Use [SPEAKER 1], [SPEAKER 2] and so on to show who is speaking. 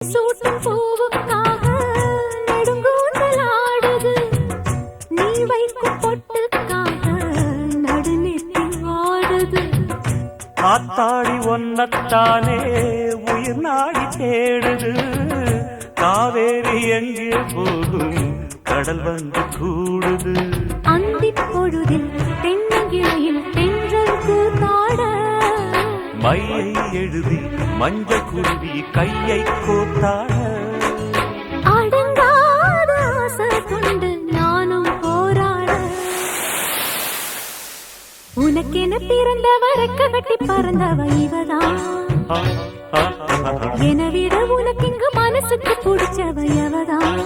[SPEAKER 1] சூட்டும் பூவுக்காக நெடுங்கூந்தலாடுது, நீ வைக்கும் பொட்டுக்காக நடுநெத்தி ஆடுது.
[SPEAKER 2] ஆத்தாடி ஒன்னத்தானே உயிர் நாடி தேடுது, காவேரி எங்கே போகும் கடல் வந்து கூடுது.
[SPEAKER 1] அந்திப் பொழுதில் தென்னங்கிளையில் தென்றல் கூத்தாட,
[SPEAKER 2] மையை எழுதி மஞ்சள் குருவி கையை கோத்தாட.
[SPEAKER 1] அடங்காத ஆசை கொண்டு நானும் போராட, உனக்கென பிறந்தவ ரெக்க கட்டி பறந்தவ இவதான், என விட உனக்கு இங்கு மனசுக்கு பிடிச்சவ எவதான்.